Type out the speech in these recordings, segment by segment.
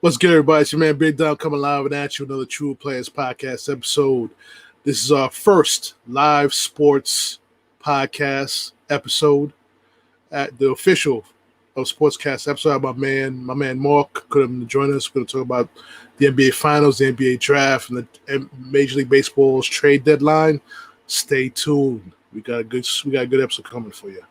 What's good, everybody? It's your man Big Dom coming live and at you another TruPlayaz podcast episode. This is our first live sports podcast episode at the official of Sportscast episode. I have my man Mark couldn't join us. We're going to talk about the NBA Finals, the NBA Draft, and the Major League Baseball's trade deadline. Stay tuned. We got a good episode coming for you.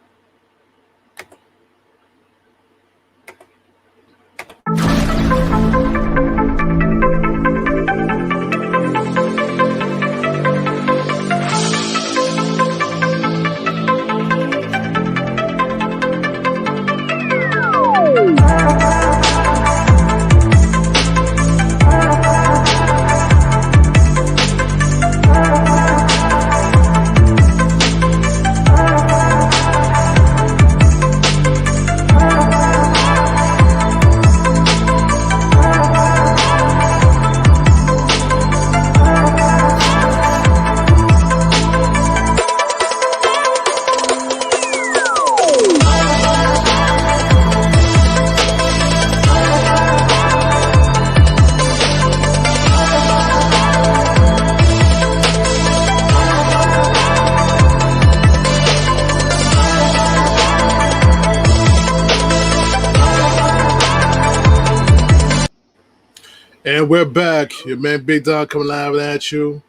And we're back. Your man Big Dom coming live at you.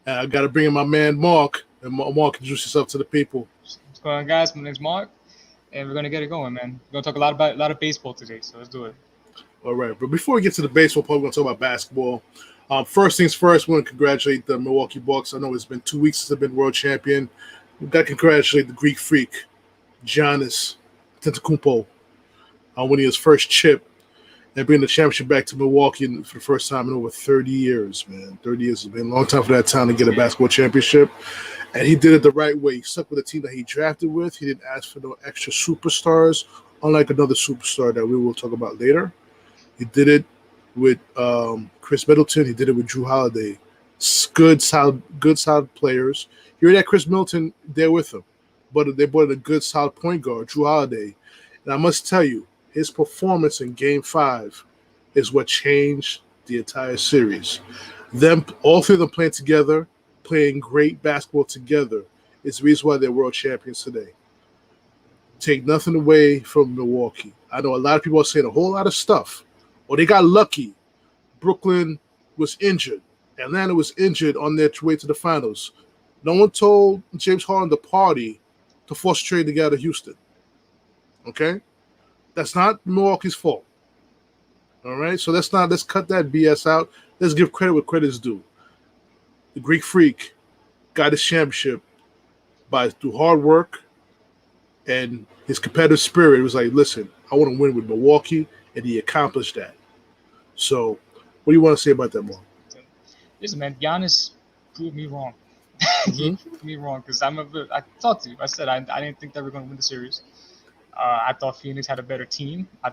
I got to bring in my man Mark. And Mark, introduce yourself to the people. What's going on, guys? My name's Mark, and we're gonna get it going, man. We're gonna talk a lot of baseball today, so let's do it. All right, but before we get to the baseball part, we're gonna talk about basketball. First things first, we want to congratulate the Milwaukee Bucks. I know it's been 2 weeks since they've been world champion. We've got to congratulate the Greek freak, Giannis Antetokounmpo, on winning his first chip and bringing the championship back to Milwaukee for the first time in over 30 years, man. 30 years has been a long time for that town to get a basketball championship. And he did it the right way. He stuck with the team that he drafted with. He didn't ask for no extra superstars, unlike another superstar that we will talk about later. He did it with Chris Middleton. He did it with Drew Holiday. Good, solid players. You hear that Chris Middleton there with him. But they brought in a good, solid point guard, Drew Holiday. And I must tell you, his performance in Game 5 is what changed the entire series. All three of them playing together, playing great basketball together, is the reason why they're world champions today. Take nothing away from Milwaukee. I know a lot of people are saying a whole lot of stuff. Or they got lucky. Brooklyn was injured. Atlanta was injured on their way to the finals. No one told James Harden to party to force a trade to get out of Houston. Okay? That's not Milwaukee's fault. All right? So let's cut that BS out. Let's give credit where credit is due. The Greek freak got his championship through hard work and his competitive spirit. It was like, listen, I want to win with Milwaukee, and he accomplished that. So what do you want to say about that, Mark? Listen, man, Giannis proved me wrong. He proved me wrong because I talked to you. I said I didn't think they were going to win the series. I thought Phoenix had a better team. I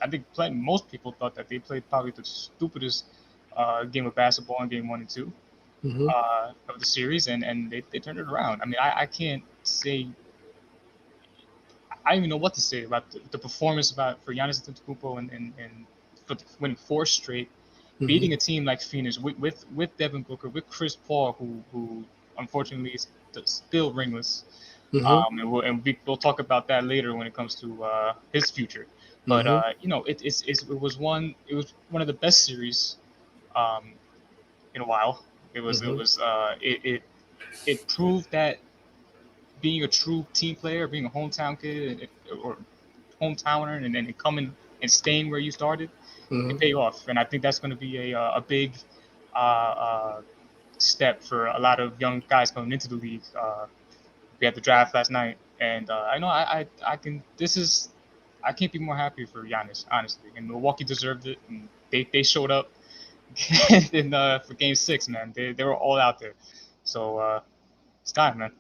think most people thought that they played probably the stupidest game of basketball in Game 1 and 2 of the series, and they turned it around. I mean, I can't say – I don't even know what to say about the performance for Giannis Antetokounmpo and for winning 4 straight, beating a team like Phoenix with Devin Booker, with Chris Paul, who unfortunately is still ringless. And we'll talk about that later when it comes to his future. But it was one of the best series in a while. It proved that being a true team player, being a hometown kid or hometowner, and then coming and staying where you started, it paid off. And I think that's going to be a big step for a lot of young guys coming into the league. We had the draft last night, and I know I can't be more happy for Giannis, honestly. And Milwaukee deserved it, and they showed up for Game 6, man. They were all out there. So it's time, man.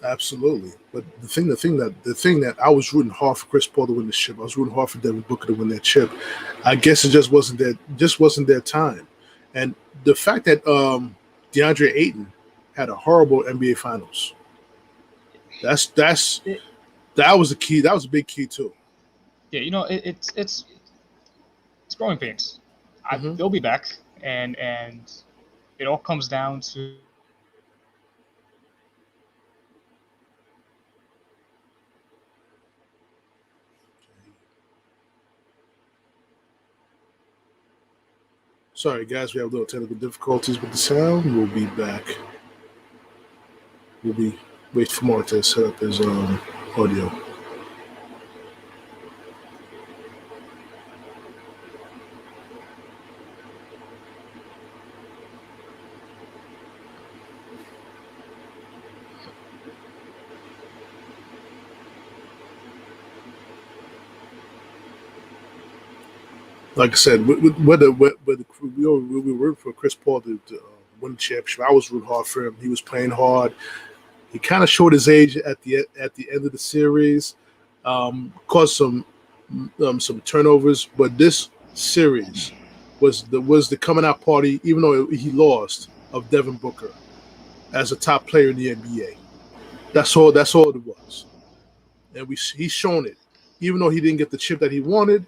Absolutely. But the thing that I was rooting hard for Chris Paul to win the chip. I was rooting hard for Devin Booker to win that chip. I guess it just wasn't their time. And the fact that DeAndre Ayton had a horrible NBA Finals. That was a key. That was a big key too. Yeah, it's growing pains. Mhm. They'll be back, and it all comes down to Sorry, guys, we have a little technical difficulties with the sound. We'll be back. We'll be wait for Mark to set up his audio. Like I said, whether we were for Chris Paul to win the championship, I was rooting hard for him. He was playing hard. He kind of showed his age at the end of the series, caused some turnovers. But this series was the coming out party, even though he lost, of Devin Booker as a top player in the NBA. That's all it was, and he's shown it. Even though he didn't get the chip that he wanted,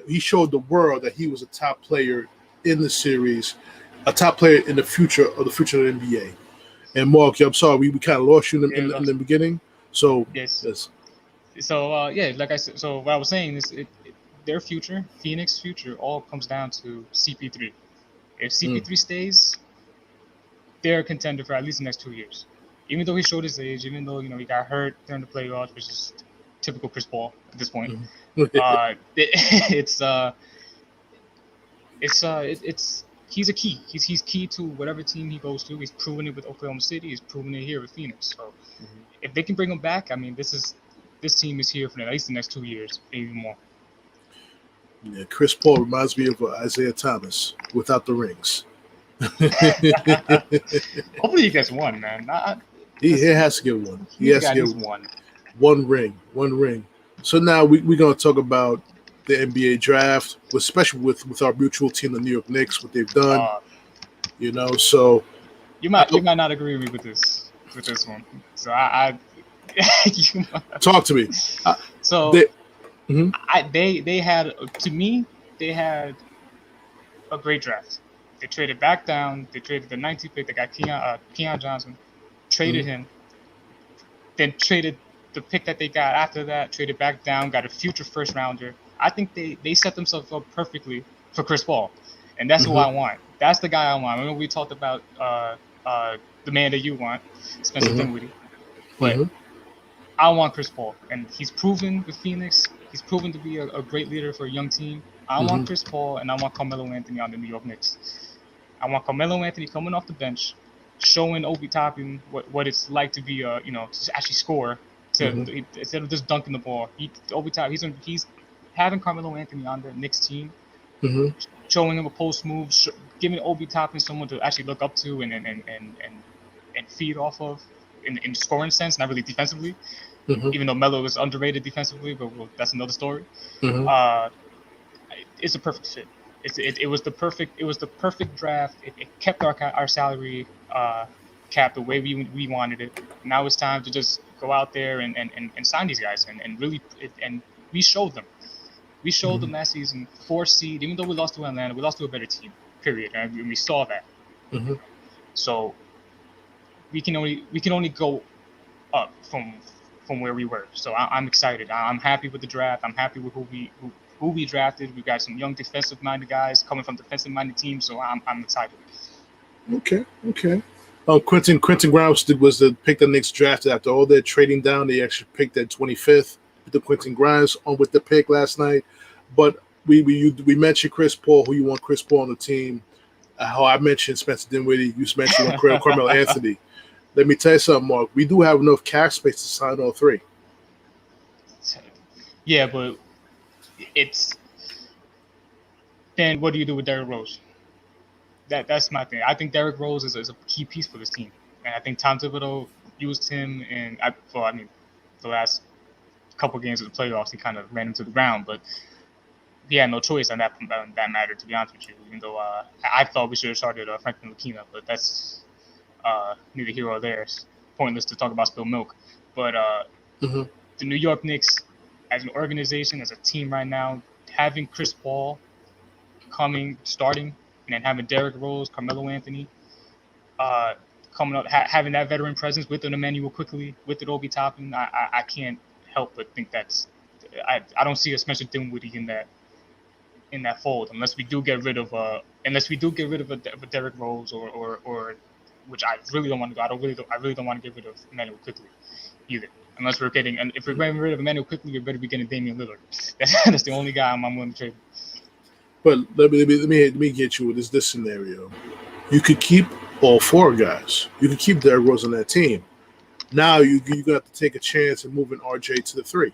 he showed the world that he was a top player in the series, a top player in the future of the NBA. And Mark, I'm sorry, we kind of lost you in the beginning. So yes. So like I said, so what I was saying is their future, Phoenix future, all comes down to CP3. If CP3 stays, they're a contender for at least the next 2 years. Even though he showed his age, even though he got hurt during the playoffs, which is typical Chris Paul at this point. He's a key. He's key to whatever team he goes to. He's proven it with Oklahoma City. He's proven it here with Phoenix. So if they can bring him back, I mean, this team is here for at least the next 2 years, maybe more. Yeah, Chris Paul reminds me of Isaiah Thomas without the rings. Hopefully he gets one, man. He has to get one. He has to get one. One ring. So now we're going to talk about the NBA draft, especially with our mutual team, the New York Knicks, what they've done. So you might not agree with me with this one. So I talk to me. They had, to me, they had a great draft. They traded back down. They traded the 19th pick. They got Keon Johnson, traded him, then traded the pick that they got after that, traded back down, got a future first rounder. I think they set themselves up perfectly for Chris Paul, and that's who I want. That's the guy I want. I know we talked about the man that you want, Spencer Dinwiddie, but I want Chris Paul, and he's proven with Phoenix. He's proven to be a great leader for a young team. I want Chris Paul, and I want Carmelo Anthony on the New York Knicks. I want Carmelo Anthony coming off the bench, showing Obi Toppin what it's like to be to actually score, instead of just dunking the ball. Obi Toppin, he's having Carmelo Anthony on the Knicks team, showing him a post move, giving Obi Toppin someone to actually look up to and feed off of in scoring sense, not really defensively. Even though Melo is underrated defensively, but that's another story. It's a perfect fit. It was the perfect draft. It kept our salary cap the way we wanted it. Now it's time to just go out there and sign these guys and really and we showed them. We showed them last season, 4 seed. Even though we lost to Atlanta, we lost to a better team. Period. And we saw that. So we can only go up from where we were. So I'm excited. I'm happy with the draft. I'm happy with who we drafted. We got some young defensive-minded guys coming from defensive-minded teams. So I'm excited. Okay. Quentin Grimes was the pick the Knicks drafted after all their trading down. They actually picked at 25th with the Quentin Grimes on with the pick last night. But we mentioned Chris Paul, who you want Chris Paul on the team. How I mentioned Spencer Dinwiddie, you mentioned Carmelo Anthony. Let me tell you something, Mark. We do have enough cap space to sign all 3. Yeah, but then what do you do with Derrick Rose? That's my thing. I think Derrick Rose is a key piece for this team, and I think Tom Thibodeau used him the last couple games of the playoffs, he kind of ran him to the ground, but he had no choice on that matter, to be honest with you. Even though I thought we should have started Franklin Lakina, but that's neither here or there. It's pointless to talk about spilled milk. But the New York Knicks, as an organization, as a team right now, having Chris Paul starting, and then having Derrick Rose, Carmelo Anthony, coming up, having that veteran presence with an Emmanuel quickly, with an Obi Toppin, I can't help but think I don't see a Spencer Dinwiddie in that fold unless we do get rid of a Derrick Rose or which I really don't want to do. I really don't want to get rid of Emmanuel quickly either. Unless we're getting, and if we're getting rid of Emmanuel quickly, we better be getting Damian Lillard. That's the only guy I'm willing to trade. But let me get you with this scenario. You could keep all four guys. You could keep Derrick Rose on that team. Now you got to take a chance and moving RJ to the 3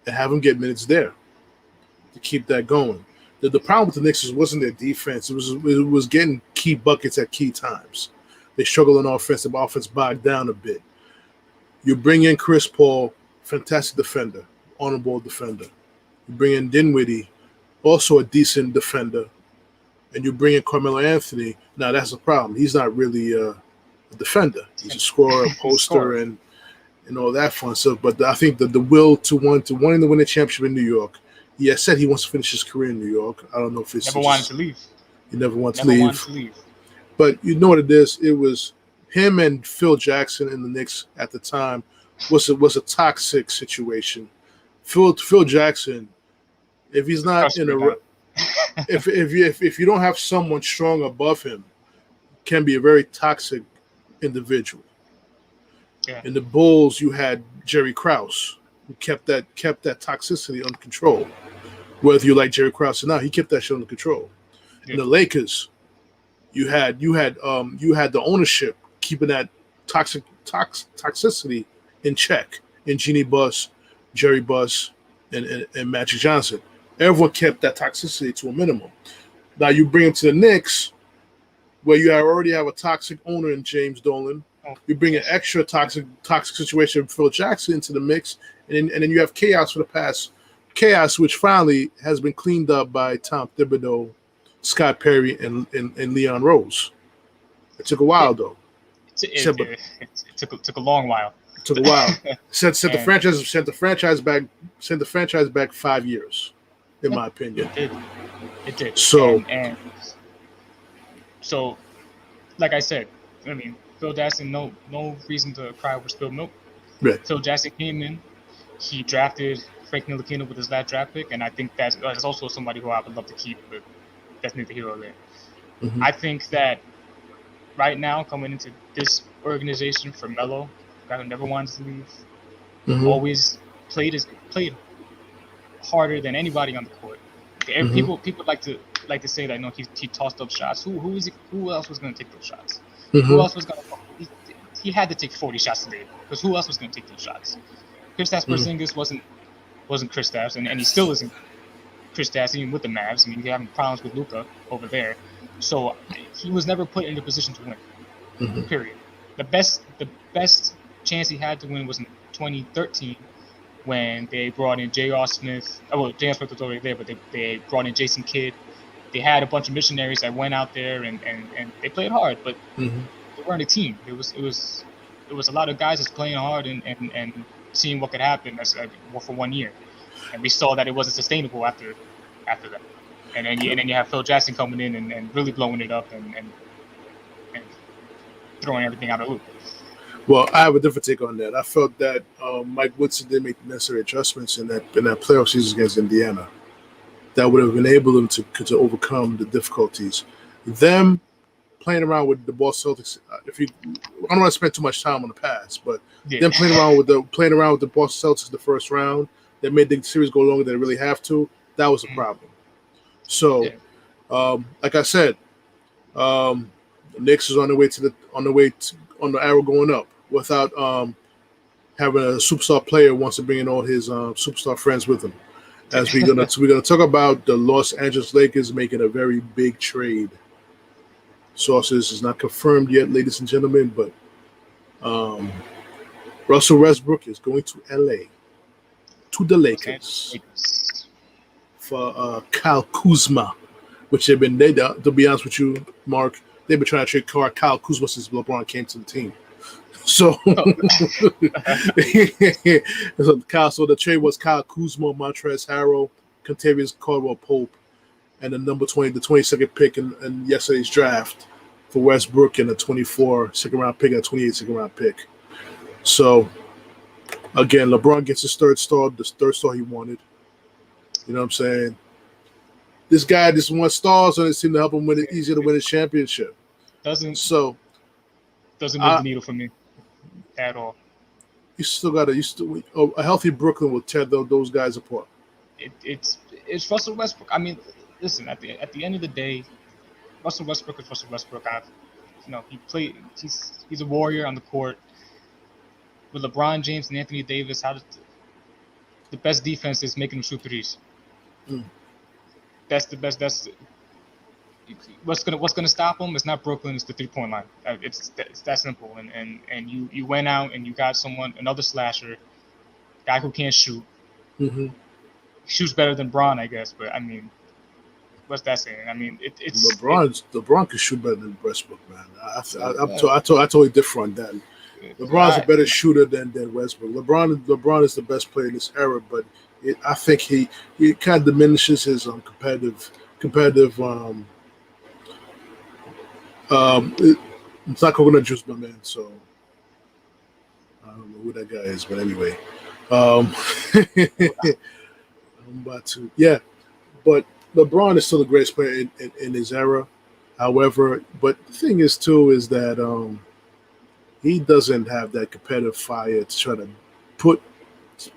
and have him get minutes there to keep that going. The problem with the Knicks wasn't their defense. It was getting key buckets at key times. They struggled on offense. The offense bogged down a bit. You bring in Chris Paul, fantastic defender, on-the-ball defender. You bring in Dinwiddie, also a decent defender. And you bring in Carmelo Anthony. Now, that's the problem. He's not really a defender. He's a scorer, a poster, and all that fun stuff. But I think the will to wanting to win a championship in New York, he has said he wants to finish his career in New York. I don't know if it's never wanted to leave. He never wanted to leave. But you know what it is? It was him and Phil Jackson in the Knicks at the time was a toxic situation. Phil Jackson, if he's not in a if you don't have someone strong above him, can be a very toxic individual. Yeah. In the Bulls, you had Jerry Krause, who kept that toxicity under control. Whether you like Jerry Krause or not, he kept that shit under control. Yeah. In the Lakers, you had the ownership keeping that toxicity in check. In Jeannie Buss, Jerry Buss, and Magic Johnson, everyone kept that toxicity to a minimum. Now you bring him to the Knicks, where you already have a toxic owner in James Dolan. You bring an extra toxic situation of Phil Jackson into the mix, and then you have chaos for the past. Chaos, which finally has been cleaned up by Tom Thibodeau, Scott Perry, and Leon Rose. It took a while, though. It took a long while. It took a while. Sent the franchise back 5 years, in my opinion. It did. So, so, like I said, I mean, Phil Jackson, no reason to cry over spilled milk. Right. Phil Jackson came in. He drafted Frank Ntilikina with his last draft pick, and I think that's also somebody who I would love to keep, but that's neither here nor there. Mm-hmm. I think that right now, coming into this organization for Melo, guy who never wanted to leave, mm-hmm. always played harder than anybody on the court. Mm-hmm. People like to say that he tossed up shots. Who else was going to take those shots? Mm-hmm. Who else was going to? He had to take 40 shots today because who else was going to take those shots? Kristaps Porzingis wasn't Kristaps, and he still isn't Kristaps even with the Mavs. I mean, they're having problems with Luka over there, so he was never put in a position to win. Mm-hmm. Period. The best chance he had to win was in 2013 when they brought in J.R. Smith. Well, J.R. Smith was already there, but they brought in Jason Kidd. They had a bunch of missionaries that went out there and they played hard, but mm-hmm. they weren't a team. It was a lot of guys just playing hard and seeing what could happen for 1 year, and we saw that it wasn't sustainable after that. And then you have Phil Jackson coming in and really blowing it up and throwing everything out of the loop. Well, I have a different take on that. I felt that Mike Woodson didn't make the necessary adjustments in that playoff season against Indiana that would have enabled them to overcome the difficulties. Them playing around with the Boston Celtics. I don't want to spend too much time on the past, but them playing around with the Boston Celtics in the first round that made the series go longer than they really have to. That was a problem. So, like I said, the Knicks is on the arrow going up without having a superstar player who wants to bring in all his superstar friends with him. As we're gonna talk about the Los Angeles Lakers making a very big trade. Sources is not confirmed yet, ladies and gentlemen, but Russell Westbrook is going to LA to the Lakers for Kyle Kuzma, which to be honest with you, Mark, they've been trying to trade Kyle Kuzma since LeBron came to the team. So, so the trade was Kyle Kuzma, Montrezl Harrell, Contavious Caldwell-Pope, and the number 20, the 22nd pick in yesterday's draft for Westbrook, and a 24 second round pick and a 28 second round pick. So again, LeBron gets his third star, the third star he wanted. You know what I'm saying? This guy just wants stars on his team to help him win it easier to win his championship. Doesn't move the needle for me at all. You still got a healthy Brooklyn will tear those guys apart. It's Russell Westbrook. I mean, listen, at the end of the day, Russell Westbrook is Russell Westbrook. He's a warrior on the court. With LeBron James and Anthony Davis, the best defense is making them shoot threes. That's the best. What's gonna stop them? It's not Brooklyn. It's the 3-point line. It's that simple. And you went out and you got another slasher, guy who can't shoot. Mm-hmm. Shoots better than Bron, I guess. But I mean, what's that saying? I mean, it's LeBron can shoot better than Westbrook, man. I totally differ on that. LeBron's a better shooter than Westbrook. LeBron is the best player in this era, but I think he kind of diminishes his competitive. It's not coconut juice, my man. So I don't know who that guy is, but anyway, I'm about to but LeBron is still the greatest player in his era. However, but the thing is too is that he doesn't have that competitive fire to try to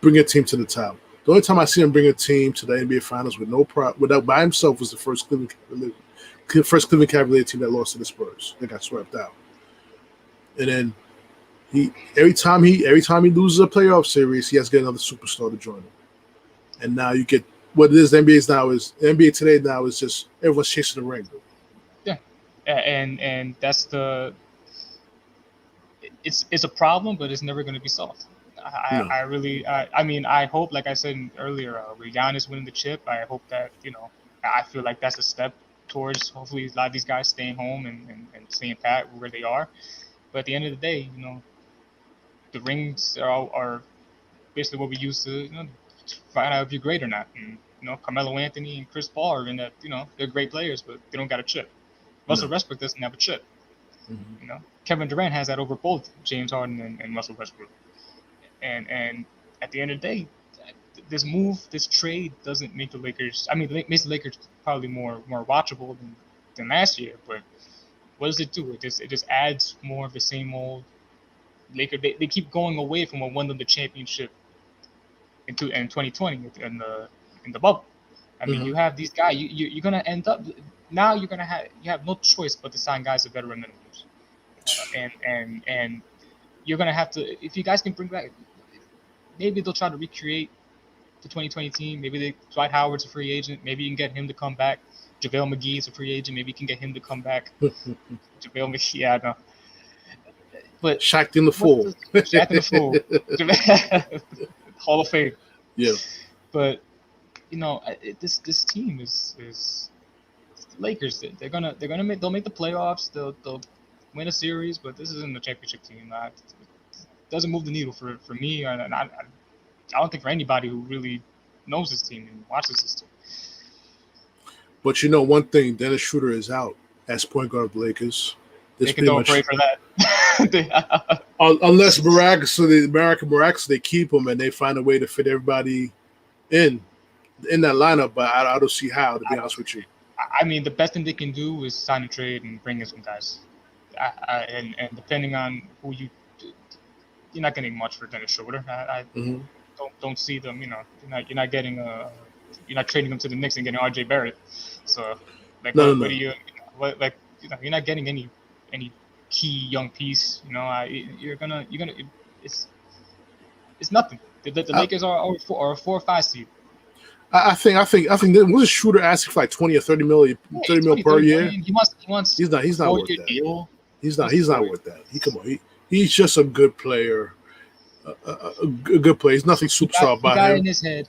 bring a team to the top. The only time I see him bring a team to the NBA Finals without by himself was the first Cleveland Cavalier team that lost to the Spurs. They got swept out. And then every time he loses a playoff series, he has to get another superstar to join him. And now you get what it is. The NBA today now is just everyone's chasing the ring. Yeah, and that's it's a problem, but it's never going to be solved. I hope, like I said earlier, with Giannis winning the chip, I hope that, I feel like that's a step towards hopefully a lot of these guys staying home and staying pat where they are. But at the end of the day, the rings are basically what we use to find out if you're great or not. And Carmelo Anthony and Chris Paul are in that. They're great players, but they don't got a chip. Russell Westbrook doesn't have a chip. Mm-hmm. Kevin Durant has that over both James Harden and Russell Westbrook. And at the end of the day, this trade doesn't make the Lakers. I mean, it makes the Lakers probably more watchable than last year. But what does it do? It just adds more of the same old Lakers. They keep going away from what won them the championship in 2020 in the bubble. I mean, you have these guys. You're gonna end up now. You have no choice but to sign guys at veteran minimums, and you're gonna have to, if you guys can bring back. Maybe they'll try to recreate the 2020 team. Maybe Dwight Howard's a free agent. Maybe you can get him to come back. JaVale McGee's a free agent. Maybe you can get him to come back. JaVale McGee, yeah, I know. But Shaq in the Fool. Hall of Fame. Yeah. But this team is the Lakers. They'll make the playoffs. They'll win a series, but this isn't a championship team. Doesn't move the needle for me, and I don't think for anybody who really knows this team and watches this team. But one thing, Dennis Schroeder is out as point guard of the Lakers. They can don't pray for that. Unless miraculously they keep him and they find a way to fit everybody in that lineup, but I don't see how, to be honest with you. I mean, the best thing they can do is sign a trade and bring in some guys. And depending on who you're not getting much for Dennis Schroeder. I don't see them. You're not getting you're not trading them to the Knicks and getting R.J. Barrett. So what do you you're not getting any key young piece. You're gonna it's nothing. The Lakers are a 4 or 5 seed. I think was Schroeder asking for like 20 or 30 million per year. He wants. He's not worth that. Deal. He's not worth that. He's just a good player. A good player. He's nothing superstar about him.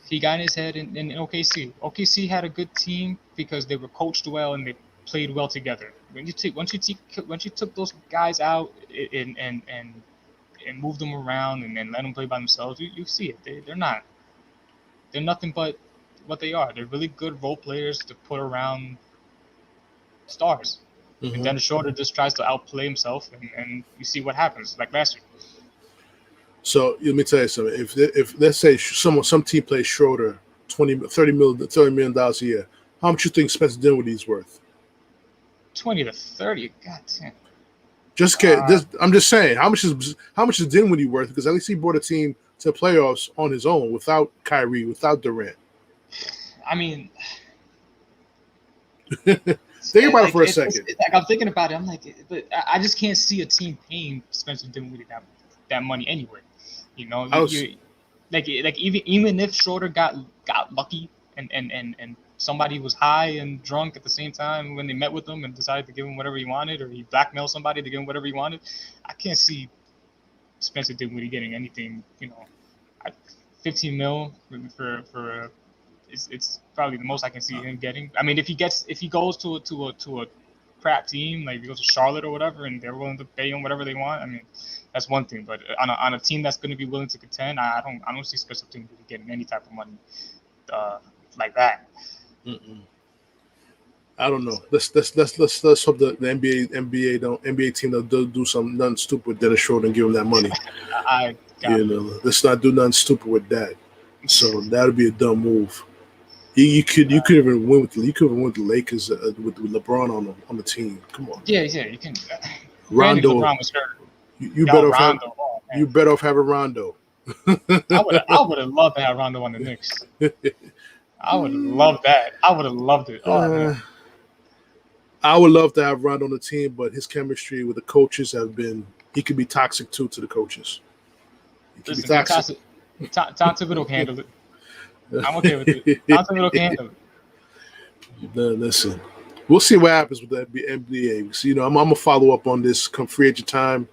He got in his head in OKC. OKC had a good team because they were coached well and they played well together. Once you took those guys out and moved them around and let them play by themselves, you see it. They're nothing but what they are. They're really good role players to put around stars. Mm-hmm. And Dennis Schroeder just tries to outplay himself, and you see what happens, like last year. So let me tell you something. If let's say some team plays Schroeder $30 million a year, how much you think Spencer Dinwiddie's worth? 20 to 30. God damn. I'm just saying, how much is Dinwiddie worth? Because at least he brought a team to the playoffs on his own, without Kyrie, without Durant. I mean, think about it for a second. Like, I'm thinking about it. I'm like, but I just can't see a team paying Spencer Dinwiddie that money anyway. You know, like even if Schroeder got lucky and somebody was high and drunk at the same time when they met with him and decided to give him whatever he wanted, or he blackmailed somebody to give him whatever he wanted, I can't see Spencer Dinwiddie getting anything. You know, 15 mil for it's probably the most I can see him getting. I mean, if he goes to a crap team, like if he goes to Charlotte or whatever, and they're willing to pay him whatever they want, I mean, that's one thing. But on a team that's going to be willing to contend, I don't see Spencer Dinwiddie getting any type of money like that. Mm-mm. I don't know. Let's hope the NBA team don't do nothing stupid with Dennis Schroeder and give him that money. Let's not do nothing stupid with that. So that would be a dumb move. You could even win with the Lakers with LeBron on the team. Come on. Yeah, you can. Rondo. LeBron was hurt. You better off having Rondo. I would have loved to have Rondo on the Knicks. I would have loved that. I would have loved it. I would love to have Rondo on the team, but his chemistry with the coaches he could be toxic too to the coaches. He could be toxic. Tom Thibodeau can handle it. I'm okay with it. Tom Thibodeau can handle it. Listen, we'll see what happens with the NBA. So, I'm gonna follow up on this come free agent time.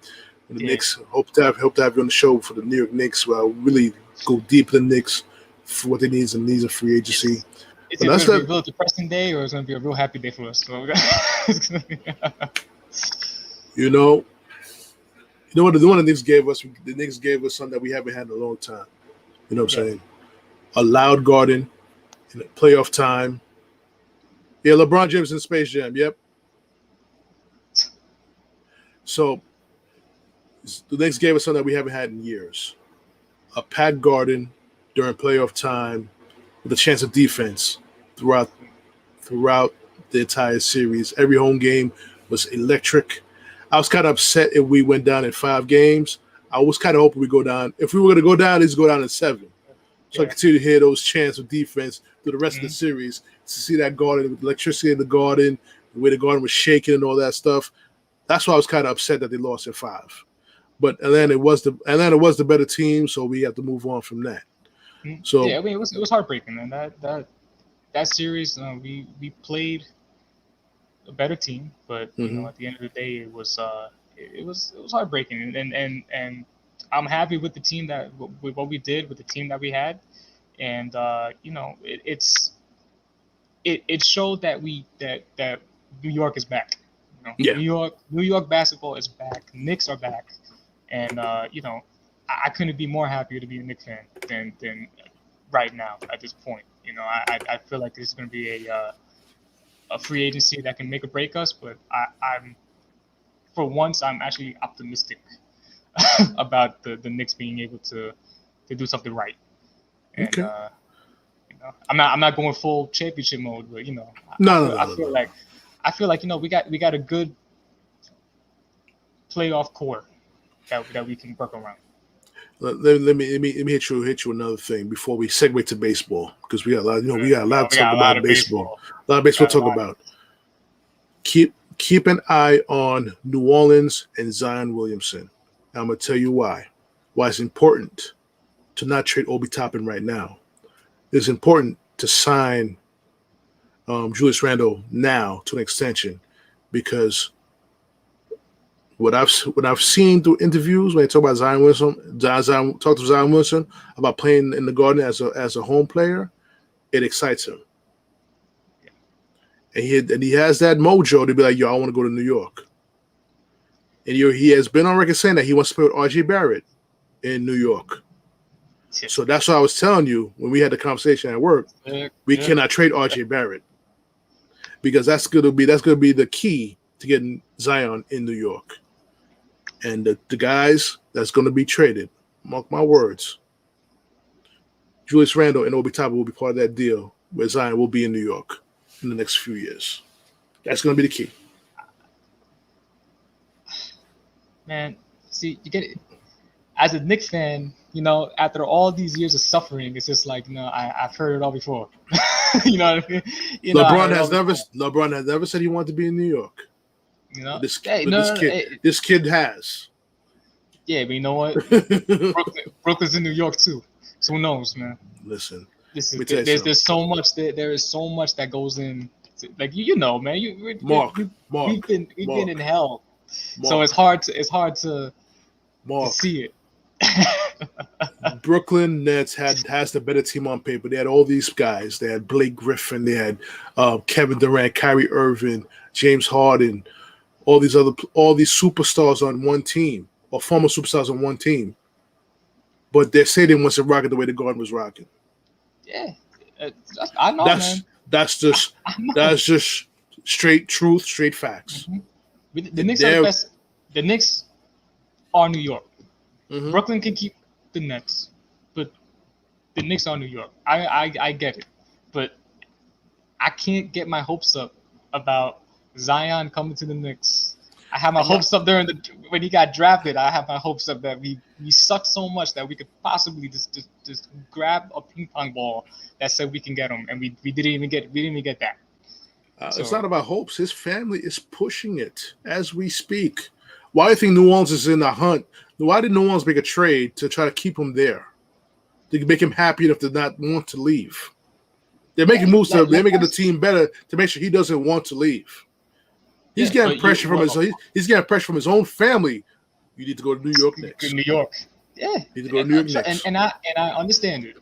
The Knicks, hope to have you on the show for the New York Knicks. Where I'll really go deep in the Knicks for what they need and needs of free agency. It's going to be a real depressing day, or it's going to be a real happy day for us. So, you know what the Knicks gave us? The Knicks gave us something that we haven't had in a long time. You know what I'm saying? A loud garden in playoff time. Yeah, LeBron James in Space Jam. Yep. So the Knicks gave us something that we haven't had in years. A packed garden during playoff time with a chance of defense throughout the entire series. Every home game was electric. I was kind of upset if we went down in 5 games. I was kind of hoping we go down. If we were going to go down, let's go down in 7. So I continue to hear those chants of defense through the rest of the series, to see that garden with electricity in the garden, the way the garden was shaking and all that stuff. That's why I was kind of upset that they lost in 5. But Atlanta was the better team, so we have to move on from that. So yeah, I mean, it was heartbreaking, man. That series, we played a better team, but you know, at the end of the day, it was heartbreaking, and I'm happy with the team with what we did with the team that we had, and you know, it showed that that New York is back. You know? New York basketball is back. Knicks are back, and you know, I couldn't be more happier to be a Knicks fan than right now at this point. You know, I feel like this is going to be a free agency that can make or break us, but I'm for once I'm actually optimistic about the Knicks being able to do something right. And you know, I'm not going full championship mode, but you know, I feel like you know we got a good playoff core that we can work around. Let me hit you another thing before we segue to baseball, because we got a lot. You know, we got a lot to talk about baseball. A lot of baseball to talk about. Keep an eye on New Orleans and Zion Williamson. And I'm gonna tell you why. Why it's important to not trade Obi Toppin right now. It's important to sign Julius Randle now to an extension, because what I've seen through interviews when they talk about Zion Williamson, talk to Zion Williamson about playing in the Garden as a home player, it excites him, and he has that mojo to be like, yo, I want to go to New York, and he has been on record saying that he wants to play with R.J. Barrett in New York. So that's what I was telling you when we had the conversation at work. We cannot trade R.J. Barrett because that's gonna be the key to getting Zion in New York. And the guys that's gonna be traded, mark my words, Julius Randle and Obi Toppin will be part of that deal where Zion will be in New York in the next few years. That's gonna be the key. Man, see, you get it. As a Knicks fan, after all these years of suffering, it's just like, I've heard it all before. You know what I mean? LeBron has never said he wanted to be in New York. This kid has. Yeah, but you know what? Brooklyn's in New York too. So who knows, man? Listen, there's so much there is so much that goes in. Like man. We've been in hell. So it's hard to see it. Brooklyn Nets has the better team on paper. They had all these guys. They had Blake Griffin. They had Kevin Durant, Kyrie Irving, James Harden, all these superstars on one team, or former superstars on one team. But they say they want to rock it the way the Garden was rocking. Yeah, I know, man. That's just straight truth, straight facts. Mm-hmm. The Knicks are the best. The Knicks are New York. Mm-hmm. Brooklyn can keep the Nets, but the Knicks are New York. I get it, but I can't get my hopes up about Zion coming to the Knicks. I have my hopes up when he got drafted. I have my hopes up that we sucked so much that we could possibly just grab a ping pong ball that said we can get him, and we didn't even get that. It's not about hopes. His family is pushing it as we speak. Why do you think New Orleans is in the hunt? Why did New Orleans make a trade to try to keep him there? To make him happy enough to not want to leave. They're making moves. They're making the team better to make sure he doesn't want to leave. He's getting pressure from he's getting pressure from his own family. You need to go to New York next. New York. Yeah. You need to go to New York next. And I understand it.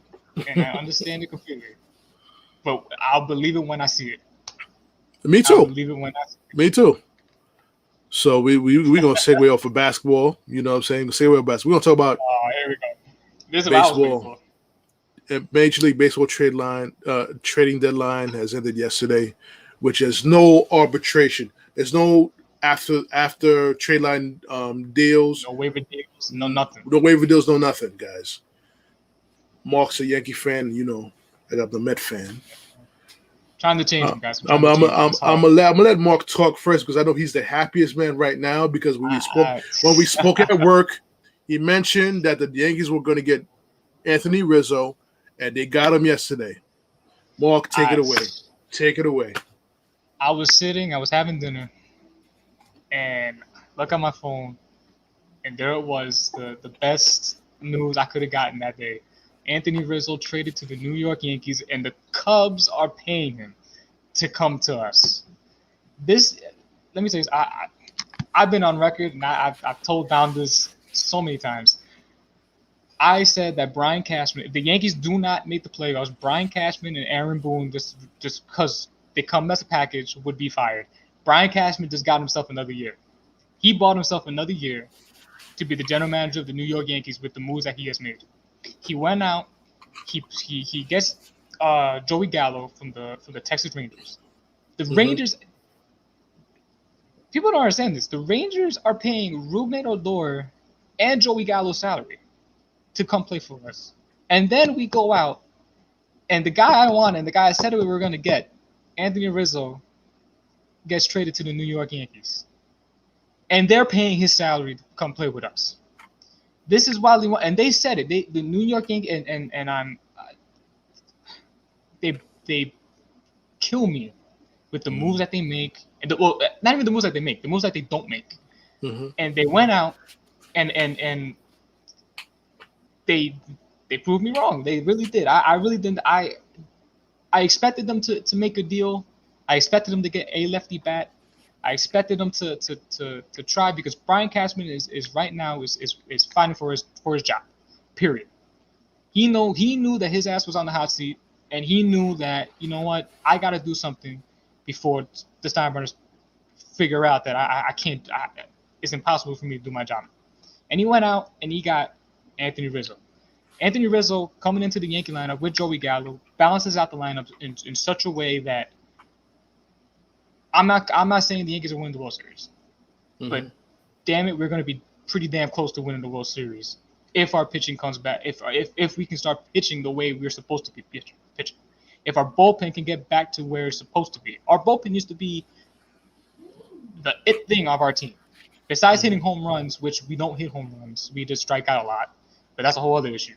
And I understand it completely. But I'll believe it when I see it. Me too. I'll believe it when I see it. Me too. So we're gonna segue off of basketball. You know what I'm saying? Segue off basketball. We're gonna talk about here we go. This baseball. Major League Baseball trading deadline has ended yesterday, which has no arbitration. There's no after trade line deals. No waiver deals. No nothing. No waiver deals. No nothing, guys. Mark's a Yankee fan. I got the Met fan. Trying to change him, guys. I'm gonna let Mark talk first because I know he's the happiest man right now because when we spoke at work, he mentioned that the Yankees were going to get Anthony Rizzo, and they got him yesterday. Mark, take it away. Take it away. I was having dinner, and look at my phone, and there it was, the best news I could have gotten that day. Anthony Rizzo traded to the New York Yankees, and the Cubs are paying him to come to us. Let me tell you, I've been on record, and I've told down this so many times. I said that Brian Cashman, if the Yankees do not make the playoffs, Brian Cashman and Aaron Boone, just because they come as a package, would be fired. Brian Cashman just got himself another year. He bought himself another year to be the general manager of the New York Yankees with the moves that he has made. He went out. He gets Joey Gallo from the Texas Rangers. The Rangers. People don't understand this. The Rangers are paying Rougned Odor and Joey Gallo's salary to come play for us, and then we go out, and the guy I wanted, and the guy I said we were going to get, Anthony Rizzo, gets traded to the New York Yankees, and they're paying his salary to come play with us. This is wildly, and they said it. The New York Yankees, and I'm, they kill me with the moves that they make, and not even the moves that they make, the moves that they don't make. Mm-hmm. And they went out, and they proved me wrong. They really did. I really didn't. I expected them to make a deal. I expected them to get a lefty bat. I expected him to try because Brian Cashman is right now is fighting for his job. Period. He knew that his ass was on the hot seat, and he knew that, you know what, I got to do something before the Steinbrenners figure out that I can't. It's impossible for me to do my job. And he went out and he got Anthony Rizzo. Anthony Rizzo coming into the Yankee lineup with Joey Gallo balances out the lineup in such a way that I'm not saying the Yankees are winning the World Series, but damn it, we're going to be pretty damn close to winning the World Series if our pitching comes back. If we can start pitching the way we're supposed to be pitching. If our bullpen can get back to where it's supposed to be. Our bullpen used to be the it thing of our team. Besides hitting home runs, which we don't hit home runs, we just strike out a lot, but that's a whole other issue.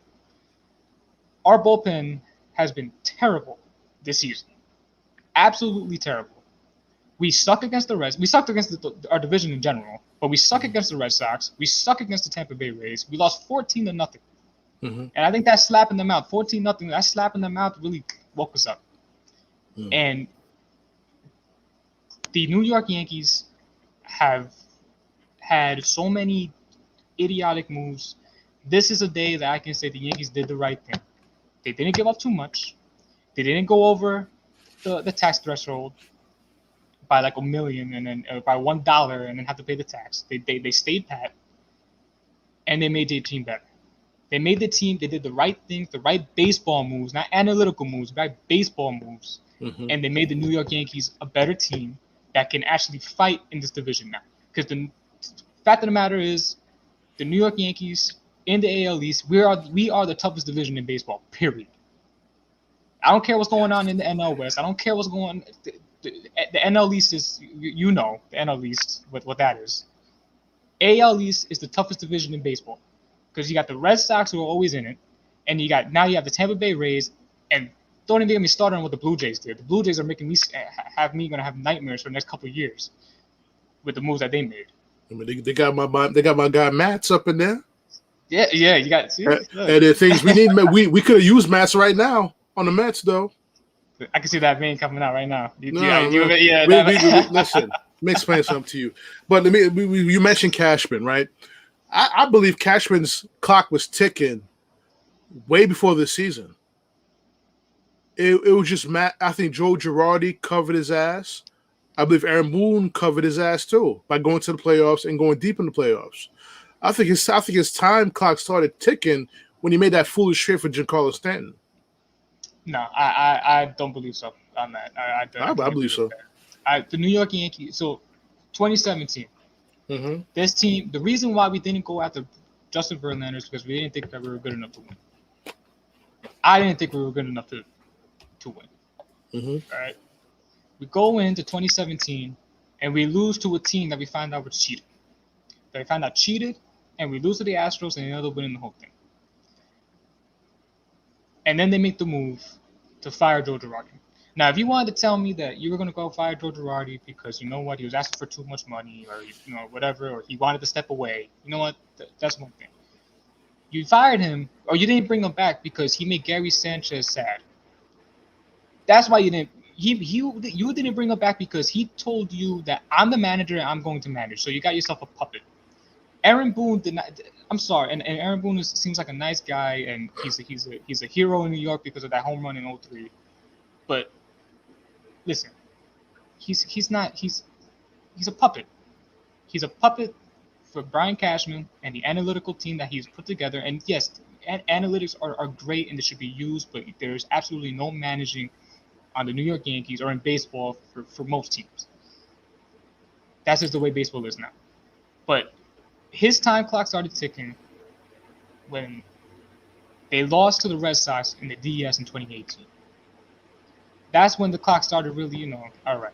Our bullpen has been terrible this season. Absolutely terrible. We suck against the Reds. We sucked against our division in general, but we suck against the Red Sox. We suck against the Tampa Bay Rays. We lost 14-0. And I think that slap in the mouth, 14-0, that slap in the mouth really woke us up. And the New York Yankees have had so many idiotic moves. This is a day that I can say the Yankees did the right thing. They didn't give up too much. They didn't go over the tax threshold by like $1 million and then by $1 and then have to pay the tax. They stayed pat, and they made their team better. They made the team. They did the right things, the right baseball moves, not analytical moves, right baseball moves, and they made the New York Yankees a better team that can actually fight in this division now. Because the fact of the matter is, the New York Yankees in the AL East, we are the toughest division in baseball. Period. I don't care what's going on in the NL West. I don't care what's going on. The NL East is, you know, the NL East, what that is. AL East is the toughest division in baseball because you got the Red Sox who are always in it, and you have the Tampa Bay Rays, and don't even get me started on what the Blue Jays did. The Blue Jays are making me gonna have nightmares for the next couple of years with the moves that they made. I mean, they got my guy Mats up in there. Yeah, you got. See, and the things we need. We could have used Mats right now on the Mets though. I can see that vein coming out right now. Listen, let me explain something to you. But you mentioned Cashman, right? I believe Cashman's clock was ticking way before this season. It was just Matt. I think Joe Girardi covered his ass. I believe Aaron Boone covered his ass too by going to the playoffs and going deep in the playoffs. I think his time clock started ticking when he made that foolish trade for Giancarlo Stanton. No, I don't believe so on that. I believe so. The New York Yankees. So, 2017. This team. The reason why we didn't go after Justin Verlander is because we didn't think that we were good enough to win. I didn't think we were good enough to win. All right. We go into 2017 and we lose to a team that we find out was cheated. That we found out cheated, and we lose to the Astros and they end up winning the whole thing. And then they make the move to fire Joe Girardi. Now, if you wanted to tell me that you were going to go fire Joe Girardi because you know what, he was asking for too much money or whatever, or he wanted to step away, you know what, that's one thing. You fired him, or you didn't bring him back because he made Gary Sanchez sad. That's why you didn't. You didn't bring him back because he told you that I'm the manager and I'm going to manage. So you got yourself a puppet. Aaron Boone did not. I'm sorry, and Aaron Boone seems like a nice guy, and he's a hero in New York because of that home run in 2003. But listen, he's a puppet. He's a puppet for Brian Cashman and the analytical team that he's put together. And yes, analytics are great and they should be used, but there's absolutely no managing on the New York Yankees or in baseball for most teams. That's just the way baseball is now. But his time clock started ticking when they lost to the Red Sox in the DS in 2018. That's when the clock started really, all right,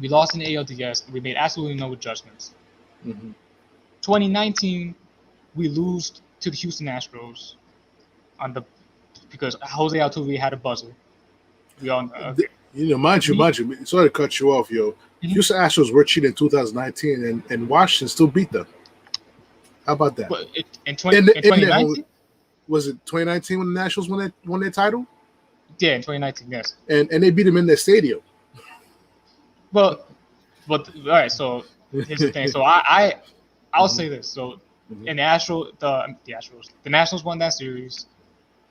we lost in the ALDS. We made absolutely no adjustments. 2019, we lose to the Houston Astros because Jose Altuve had a buzzer. We all know. Mind you, sorry to cut you off, yo. Houston Astros were cheating in 2019, and Washington still beat them. How about that? But in 2019? Was it 2019 when the Nationals won their title? Yeah, in 2019, yes. And they beat them in their stadium. Well, all right. So here's the thing. So I'll say this. So in the Nationals won that series,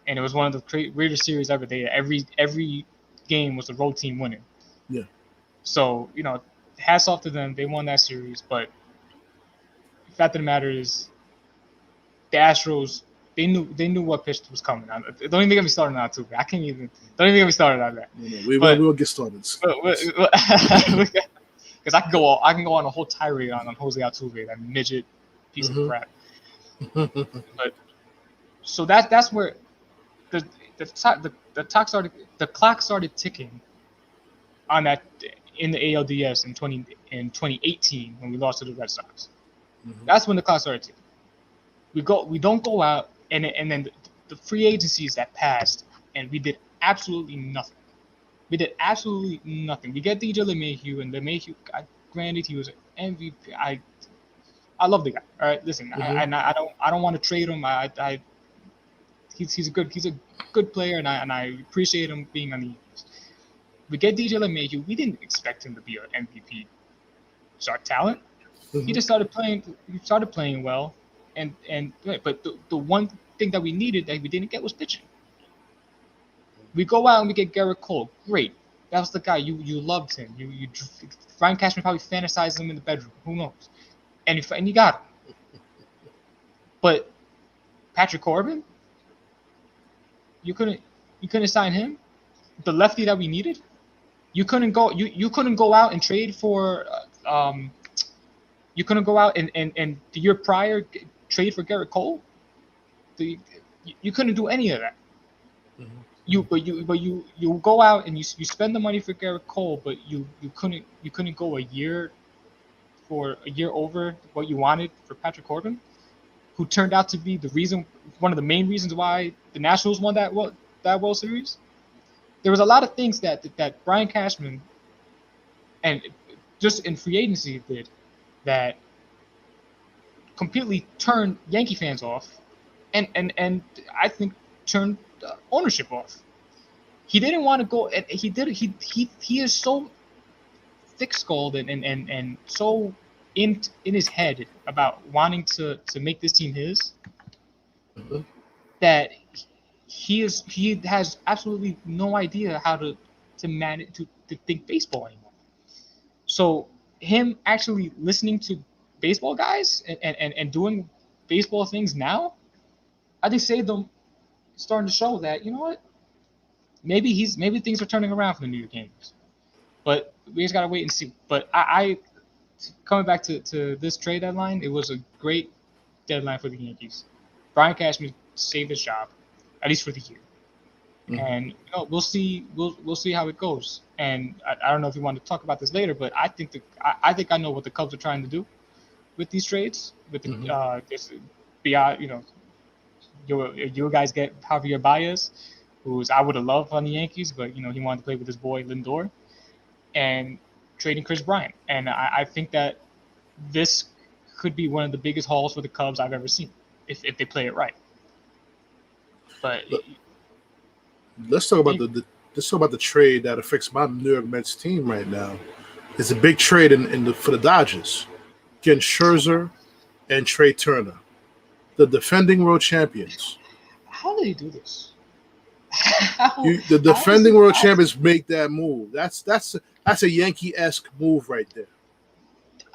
and it was one of the greatest series ever. Every game was the road team winning. Yeah. So hats off to them. They won that series, but the fact of the matter is, the Astros they knew what pitch was coming. Don't even get me started on Altuve. I can't even. Don't even get me started on that. We will get started. Because I can go on a whole tirade on Jose Altuve, that midget piece of crap. But so that's where the clock started ticking on that in the ALDS in 2018 when we lost to the Red Sox. That's when the clock started ticking. We don't go out and then the free agencies that passed and we did absolutely nothing. We did absolutely nothing. We get DJ LeMahieu, and LeMahieu, granted, he was an MVP. I love the guy. All right, listen, I don't want to trade him. He's a good player, and I appreciate him being on the Yankees. We get DJ LeMahieu. We didn't expect him to be an MVP star talent. He just started playing. He started playing well, but the one thing that we needed that we didn't get was pitching. We go out and we get Garrett Cole. Great. That was the guy. You loved him. You Brian Cashman probably fantasized him in the bedroom. Who knows? And you got him. But Patrick Corbin, you couldn't sign him. The lefty that we needed, you couldn't go out and trade for. You couldn't go out and the year prior trade for Garrett Cole. You couldn't do any of that. You go out and you spend the money for Garrett Cole, but you couldn't go a year over what you wanted for Patrick Corbin, who turned out to be one of the main reasons why the Nationals won that World Series. There was a lot of things that Brian Cashman and just in free agency did that completely turned Yankee fans off, and I think turned ownership off. He didn't want to go. He is so thick-skulled and so in his head about wanting to make this team his that he has absolutely no idea how to manage to think baseball anymore. So him actually listening to baseball guys and doing baseball things now, I think saved them. Starting to show that, you know what, maybe things are turning around for the New York Yankees, but we just gotta wait and see. But I coming back to this trade deadline, it was a great deadline for the Yankees. Brian Cashman saved his job, at least for the year, and we'll see how it goes. And I don't know if you want to talk about this later, but I think I know what the Cubs are trying to do with these trades, with the this beyond you guys get Javier Baez, who's I would have loved on the Yankees, but he wanted to play with his boy Lindor, and trading Chris Bryant. And I think that this could be one of the biggest hauls for the Cubs I've ever seen if they play it right. But let's talk about the trade that affects my New York Mets team right now. It's a big trade for the Dodgers, getting Scherzer and Trey Turner, the defending world champions. How do they do this? The defending world champions make that move. That's a Yankee-esque move right there.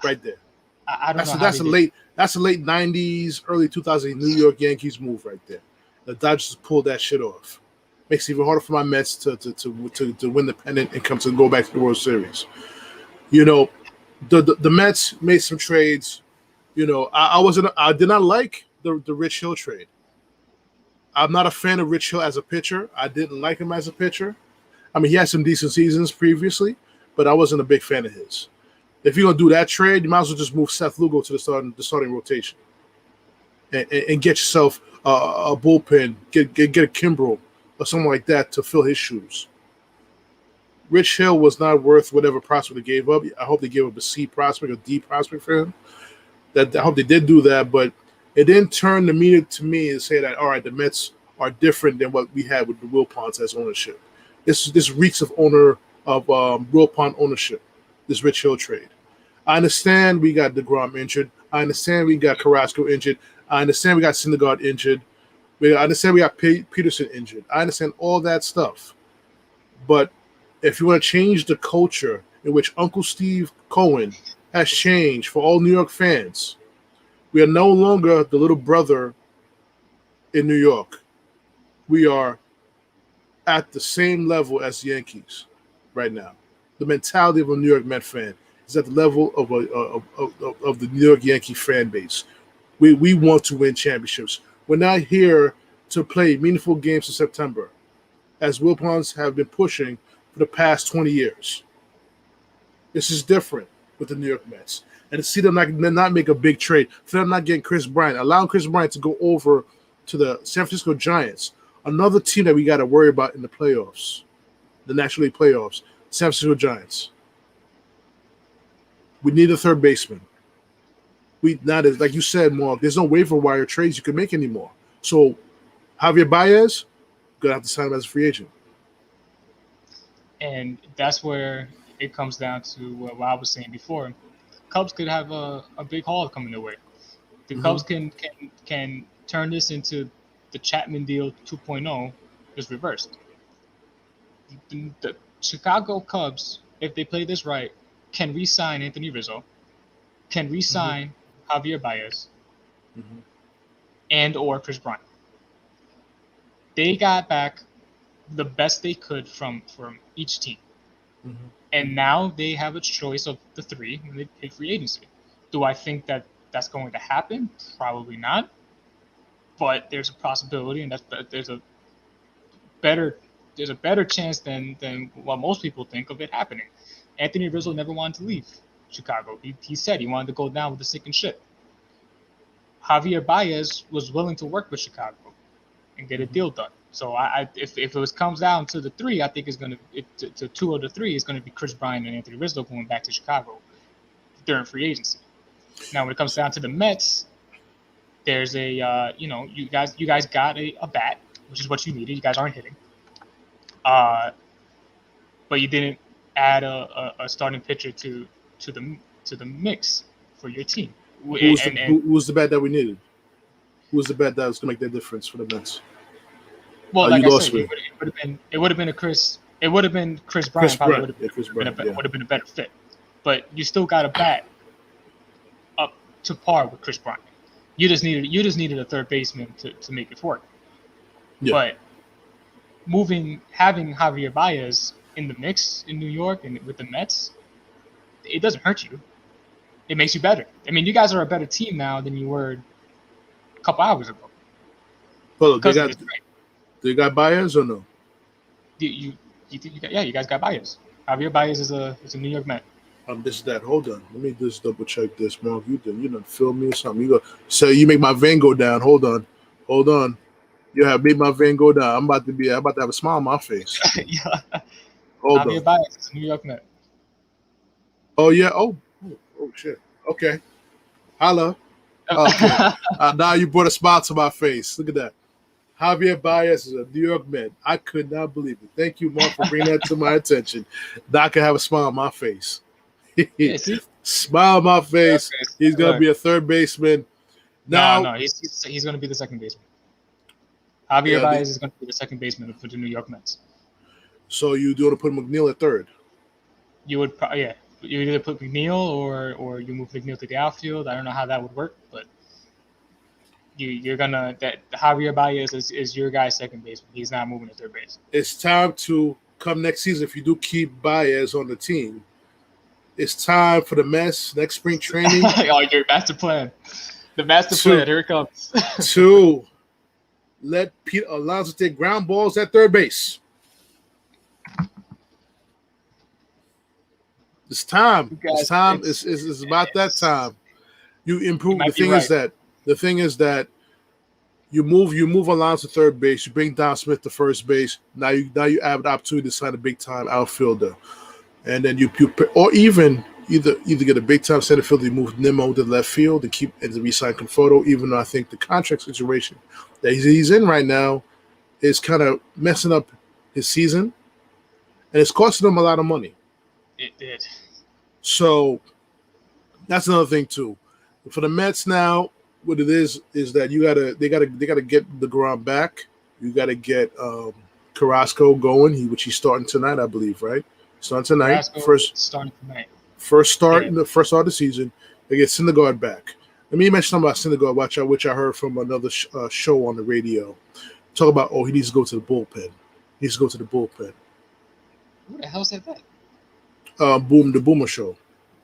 Right there. I don't know. That's a late '90s, early 2000s New York Yankees move right there. The Dodgers pulled that shit off. Makes it even harder for my Mets to win the pennant and go back to the World Series. The Mets made some trades. I did not like the Rich Hill trade. I'm not a fan of Rich Hill as a pitcher. I didn't like him as a pitcher. I mean, he had some decent seasons previously, but I wasn't a big fan of his. If you're gonna do that trade, you might as well just move Seth Lugo to the starting rotation, and get yourself a bullpen, get a Kimbrel or something like that to fill his shoes. Rich Hill was not worth whatever prospect they gave up. I hope they gave up a C prospect or D prospect for him. I hope they did do that, but it didn't turn the meaning to me and say that, all right, the Mets are different than what we had with the Wilpons as ownership. This reeks of Wilpon ownership, this Rich Hill trade. I understand we got DeGrom injured. I understand we got Carrasco injured. I understand we got Syndergaard injured. I understand we got Peterson injured. I understand all that stuff. But if you want to change the culture in which Uncle Steve Cohen has changed for all New York fans, we are no longer the little brother in New York, we are at the same level as the Yankees right now. The mentality of a New York Met fan is at the level of the New York Yankee fan base. We want to win championships. We're not here to play meaningful games in September, as Wilpons have been pushing for the past 20 years. This is different with the New York Mets. And to see them not make a big trade, for them not getting Chris Bryant, allowing Chris Bryant to go over to the San Francisco Giants, another team that we got to worry about in the playoffs, the National League playoffs, San Francisco Giants. We need a third baseman. Like you said, Mark, there's no waiver wire trades you can make anymore. So Javier Baez, gonna have to sign him as a free agent. And that's where it comes down to what I was saying before. Cubs could have a big haul coming their way. The Cubs can turn this into the Chapman deal 2.0, just reversed. The Chicago Cubs, if they play this right, can re-sign Anthony Rizzo, can re-sign Javier Baez, and or Chris Bryant. They got back the best they could from each team. And now they have a choice of the three when they hit free agency. Do I think that that's going to happen? Probably not. But there's a possibility, and there's a better chance than what most people think of it happening. Anthony Rizzo never wanted to leave Chicago. He said he wanted to go down with the sinking ship. Javier Baez was willing to work with Chicago and get a deal done. So if it comes down to the three, I think it's going to two of the three is going to be Chris Bryant and Anthony Rizzo going back to Chicago during free agency. Now, when it comes down to the Mets, there's you guys got a bat, which is what you needed. You guys aren't hitting, but you didn't add a starting pitcher to the mix for your team. Who was the bat that we needed? Who was the bat that was going to make that difference for the Mets? Well, like I said, it would have been Chris Bryant. Probably would have been a better fit. But you still got a bat up to par with Chris Bryant. You just needed a third baseman to make it work. Yeah. But having Javier Baez in the mix in New York and with the Mets, it doesn't hurt you. It makes you better. I mean, you guys are a better team now than you were a couple hours ago. Well, they got Baez or no? You guys got Baez. Javier Baez is a New York Met. Hold on. Let me just double check this, Mark. You done film me or something. You make my vein go down. Hold on. You have made my vein go down. I'm about to have a smile on my face. Yeah. Javier Baez is a New York Met. Oh yeah. Oh shit. Okay. Holla. Okay. Now you brought a smile to my face. Look at that. Javier Baez is a New York Met. I could not believe it. Thank you, Mark, for bringing that to my attention. Now I can have a smile on my face. Smile on my face. He's going to be a third baseman. No, he's going to be the second baseman. Javier Baez is going to be the second baseman for the New York Mets. So you do want to put McNeil at third? You would, You either put McNeil or you move McNeil to the outfield. I don't know how that would work, but you're gonna Javier Baez is your guy's second baseman. He's not moving to third base. It's time to come next season. If you do keep Baez on the team, it's time for the Mets next spring training. Oh, your master plan. The master plan. Here it comes. To let Pete Alonso take ground balls at third base. It's time. It's time. It's about that time. You improve. The thing is that you move Alonso to third base. You bring Don Smith to first base. Now you have the opportunity to sign a big time outfielder, and then you or even either get a big time center fielder. You move Nimmo to left field and re-sign Conforto. Even though I think the contract situation that he's in right now is kind of messing up his season, and it's costing him a lot of money. It did. So that's another thing too. For the Mets now, what it is that they gotta get the ground back. You gotta get Carrasco going, which he's starting tonight, I believe, right? Starting tonight. Starting tonight. First start in the first start of the season. They get Syndergaard back. Let me mention something about Syndergaard, which I heard from another show on the radio. Talk about, he needs to go to the bullpen. He needs to go to the bullpen. Who the hell said that? The Boomer Show.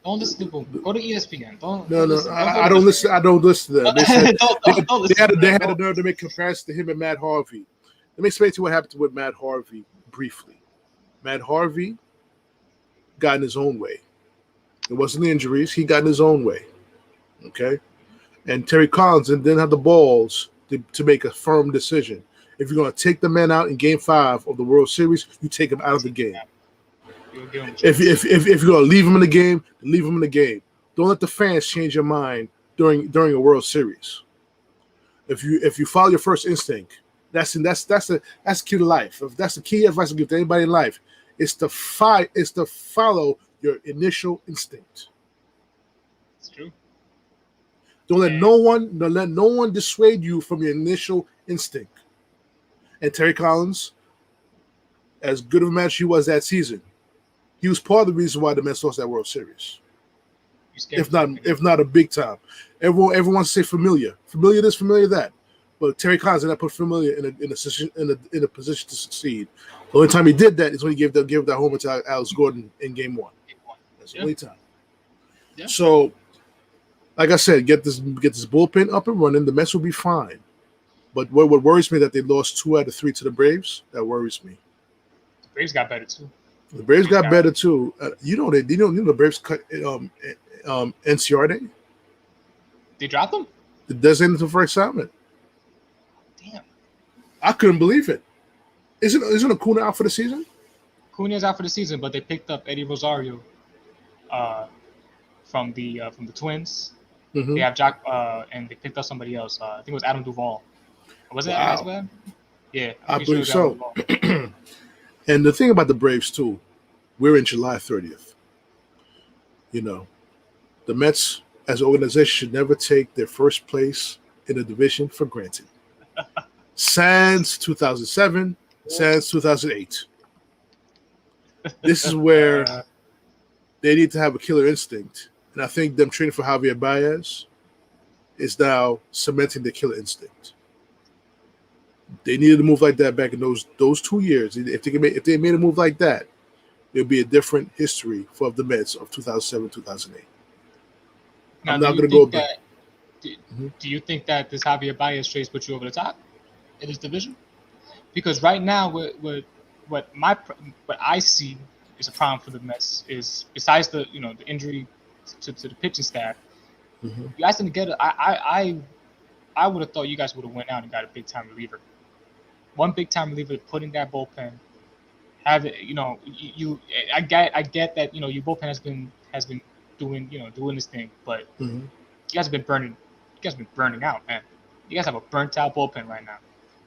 Don't listen to Boom. Go to ESPN. Don't listen. I don't listen. I don't listen to them. They said they had the nerve to make comparisons to him and Matt Harvey. Let me explain to you what happened with Matt Harvey briefly. Matt Harvey got in his own way. It wasn't the injuries. He got in his own way. Okay? And Terry Collins didn't have the balls to make a firm decision. If you're going to take the man out in Game 5 of the World Series, you take him out of the game. If you're going to leave him in the game, leave him in the game. Don't let the fans change your mind during a World Series. If you follow your first instinct, that's the key to life. If that's the key advice I give to anybody in life, it's to follow your initial instinct. It's true. Don't let no one dissuade you from your initial instinct. And Terry Collins, as good of a match he was that season, he was part of the reason why the Mets lost that World Series. If not a big time. Everyone wants to say familiar this, familiar that. But Terry Collins did not put familiar in a position to succeed. The only time he did that is when he gave that homer to Alex Gordon in Game 1. That's the only time. Yeah. So, like I said, get this bullpen up and running. The Mets will be fine. But what worries me that they lost 2 out of 3 to the Braves. That worries me. The Braves got better too. The Braves got better too. The Braves cut NCR. They dropped them. The designated for assignment. Damn. I couldn't believe it. Isn't Acuna out for the season? Acuna's out for the season, but they picked up Eddie Rosario from the Twins. Mm-hmm. They have Jack and they picked up somebody else. I think it was Adam Duvall. Was it as well? Yeah, I believe so. And the thing about the Braves too, we're in July 30th. The Mets as an organization should never take their first place in a division for granted. Sans 2007, sans 2008. This is where they need to have a killer instinct. And I think them trading for Javier Baez is now cementing the killer instinct. They needed to move like that back in those 2 years. If they made a move like that, there'd be a different history for the Mets of 2007, 2008. Now, I'm not going to go back. Do you think that this Javier Baez trade puts you over the top in this division? Because right now, what I see is a problem for the Mets is besides the injury to the pitching staff. Mm-hmm. You guys didn't get it. I would have thought you guys would have went out and got a big time reliever. One big time reliever, put in that bullpen. Have it, I get that your bullpen has been doing this thing, but mm-hmm. you guys have been burning out, man. You guys have a burnt out bullpen right now.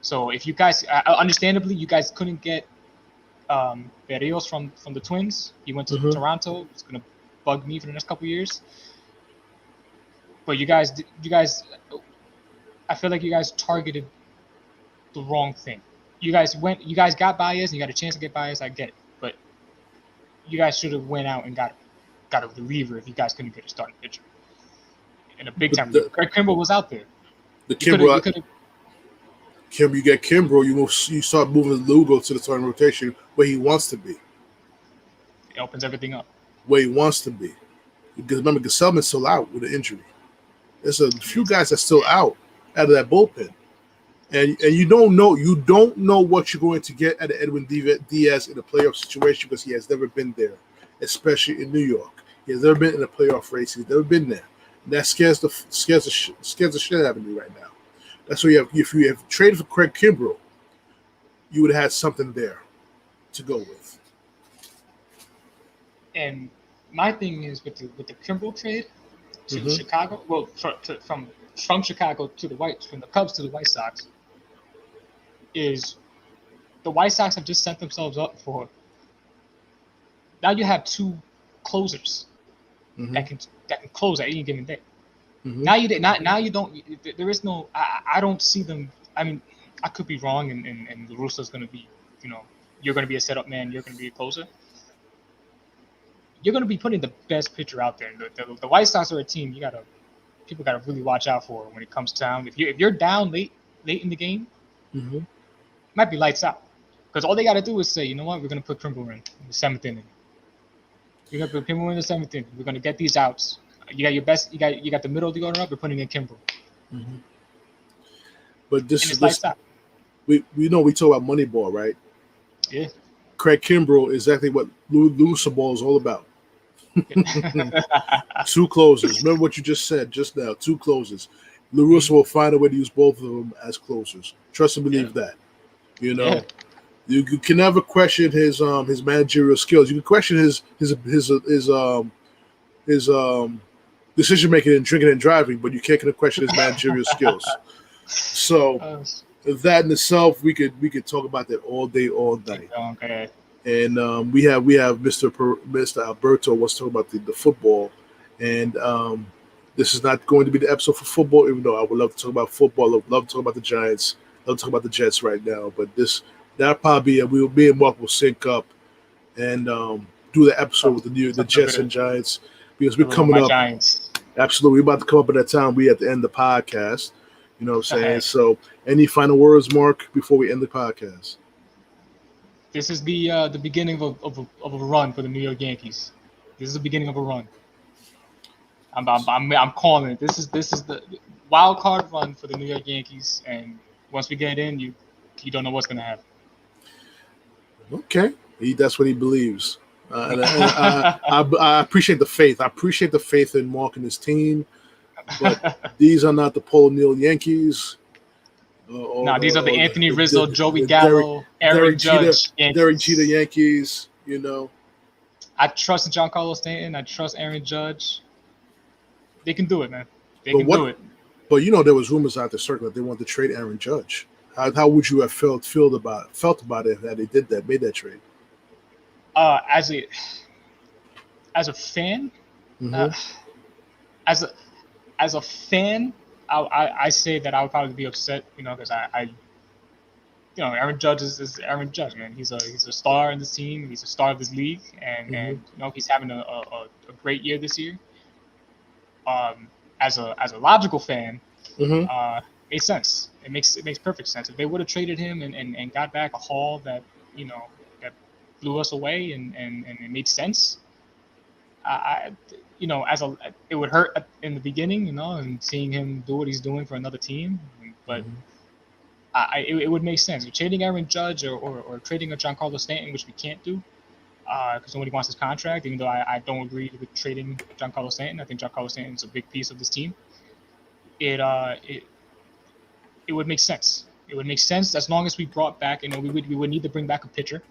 So if you guys, understandably, you guys couldn't get Berrios from the Twins. He went to mm-hmm. Toronto. It's gonna bug me for the next couple of years. But you guys, I feel like you guys targeted the wrong thing. You guys got Baez and you got a chance to get Baez. I get it, but you guys should have went out and got a reliever if you guys couldn't get a starting pitcher. And a big time reliever. Craig Kimbrell was out there. You get Kimbrell, you start moving Lugo to the starting rotation where he wants to be. It opens everything up. Where he wants to be. Because remember, Gesellman's still out with an injury. There's a few guys that's still out of that bullpen. And you don't know what you're going to get out of Edwin Diaz in a playoff situation because he has never been there, especially in New York. He has never been in a playoff race. He's never been there. And that scares the shit out of me right now. That's why if you have traded for Craig Kimbrell, you would have had something there to go with. And my thing is with the Kimbrell trade to mm-hmm. Chicago, well, from Chicago to from the Cubs to the White Sox, is the White Sox have just set themselves up for. Now you have 2 closers mm-hmm. that can close at any given day. Mm-hmm. Now you don't. There is no. I don't see them. I mean, I could be wrong, and La Russa's going to be. You're going to be a setup man. You're going to be a closer. You're going to be putting the best pitcher out there. The White Sox are a team. You got to people got to really watch out for when it comes down. If you're down late in the game, it might be lights out. Because all they got to do is say, you know what, we're going to put Kimbrel in the 7th inning. We're going to put Kimbrel in the 7th inning. We're going to get these outs. You got your best. You got the middle of the order up. We're putting in Kimbrel. But this we talk about Moneyball, right? Yeah. Craig Kimbrel is exactly what Looser Ball is all about. 2 closers. Remember what you just said just now. 2 closers. LaRussa will find a way to use both of them as closers. Trust and believe that. You know, you can never question his managerial skills. You can question his decision making and drinking and driving, but you can't question his managerial skills. So that in itself, we could talk about that all day, all night. Okay. And we have Mr. Alberto wants to talk about the football, and this is not going to be the episode for football. Even though I would love to talk about football, I would love to talk about the Giants, love to talk about the Jets right now. But that'll probably me and Mark will sync up and do the episode with the Jets and Giants because we're coming up. Giants. Absolutely, we're about to come up at that time. We at the end of the podcast. You know what I'm saying? So, any final words, Mark, before we end the podcast? This is the beginning of a run for the New York Yankees. This is the beginning of a run. I'm calling it. This is the wild card run for the New York Yankees, and once we get in, you don't know what's gonna happen. Okay, that's what he believes. And I appreciate the faith. I appreciate the faith in Mark and his team, but these are not the Paul O'Neill Yankees. These are the Anthony Rizzo, Joey Gallo, Aaron Judge, Derek Jeter Yankees. You know, I trust Giancarlo Stanton. I trust Aaron Judge. They can do it, man. They can do it. But you know, there was rumors out there circling that they wanted to trade Aaron Judge. How would you have felt about it if they did that, made that trade? As a fan, as a fan. I say that I would probably be upset, you know, because Aaron Judge is Aaron Judge, man. He's a star in this team. He's a star of this league, and you know he's having a great year this year. As a logical fan, makes sense. It makes perfect sense. If they would have traded him and got back a haul that that blew us away and it made sense. It would hurt in the beginning, you know, and seeing him do what he's doing for another team. But it would make sense. If trading Aaron Judge or trading a Giancarlo Stanton, which we can't do because nobody wants his contract, even though I don't agree with trading Giancarlo Stanton. I think Giancarlo Stanton is a big piece of this team. It would make sense. It would make sense as long as we brought back, you know, we would need to bring back a pitcher,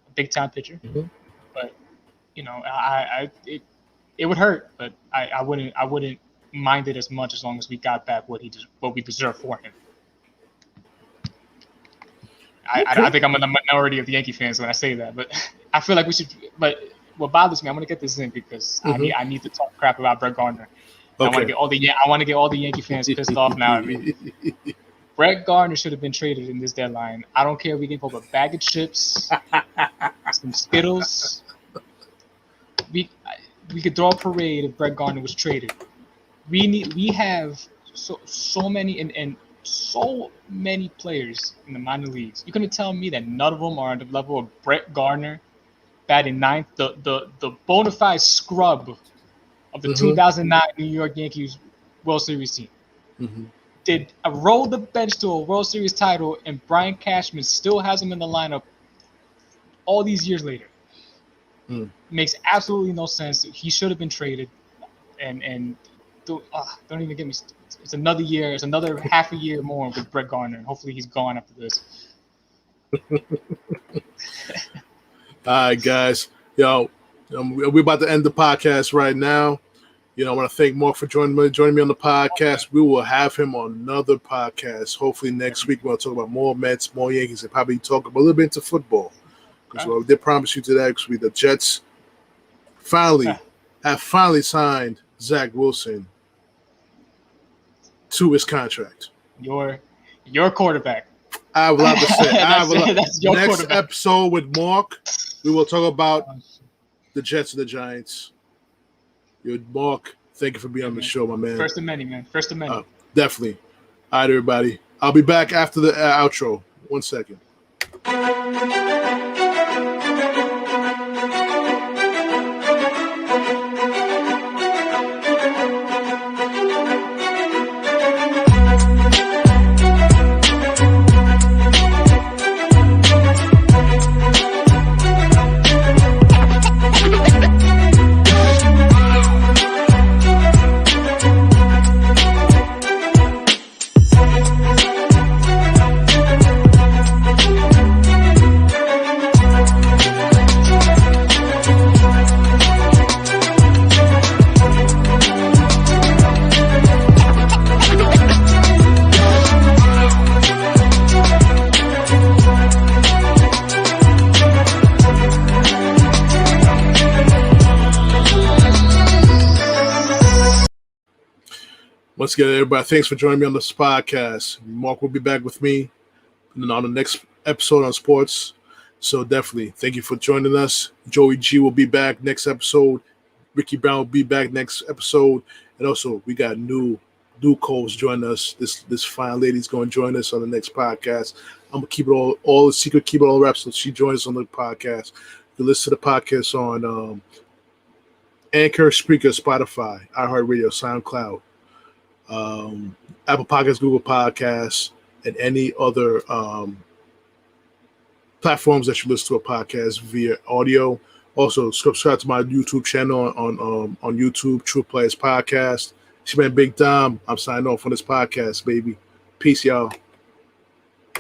a big time pitcher. But you know, it would hurt, but I wouldn't mind it as much as long as we got back what we deserve for him. I think I'm in the minority of the Yankee fans when I say that, but I feel like we should. But what bothers me, I'm gonna get this in because I need to talk crap about Brett Gardner. Okay. I want to get all the Yankee fans pissed off now. I mean, Brett Gardner should have been traded in this deadline. I don't care if we give up a bag of chips, some Skittles. We could throw a parade if Brett Gardner was traded. We have so many and so many players in the minor leagues. You're gonna tell me that none of them are on the level of Brett Gardner, batting ninth, the bona fide scrub of the 2009 New York Yankees World Series team. Did roll the bench to a World Series title, and Brian Cashman still has him in the lineup all these years later. Makes absolutely no sense. He should have been traded, and don't even get me. It's another year. It's another half a year more with Brett Gardner. Hopefully, he's gone after this. All right, guys. We're about to end the podcast right now. You know, I want to thank Mark for joining me on the podcast. We will have him on another podcast. Hopefully next week we'll talk about more Mets, more Yankees, and probably talk a little bit into football. Because we did promise you today, because the Jets have finally signed Zach Wilson to his contract. Your quarterback. I have a lot to say. That's your next quarterback. Episode with Mark, we will talk about the Jets and the Giants. Mark, Thank you for being on the show, my man. First of many, man. First of many. Definitely. All right, everybody. I'll be back after the outro. 1 second. Once again, everybody, thanks for joining me on this podcast. Mark will be back with me on the next episode on sports. So definitely, thank you for joining us. JoeyG will be back next episode. Ricky Brown will be back next episode. And also, we got new co-hosts joining us. This fine lady's going to join us on the next podcast. I'm going to keep it all the secret, keep it all wrapped. So she joins us on the podcast. You can listen to the podcast on Anchor, Spreaker, Spotify, iHeartRadio, SoundCloud, Apple Podcasts, Google Podcasts, and any other platforms that you listen to a podcast via audio. Also, subscribe to my YouTube channel on YouTube, TruPlayaz Podcast. It's been Big Dom. I'm signing off on this podcast, baby. Peace, y'all.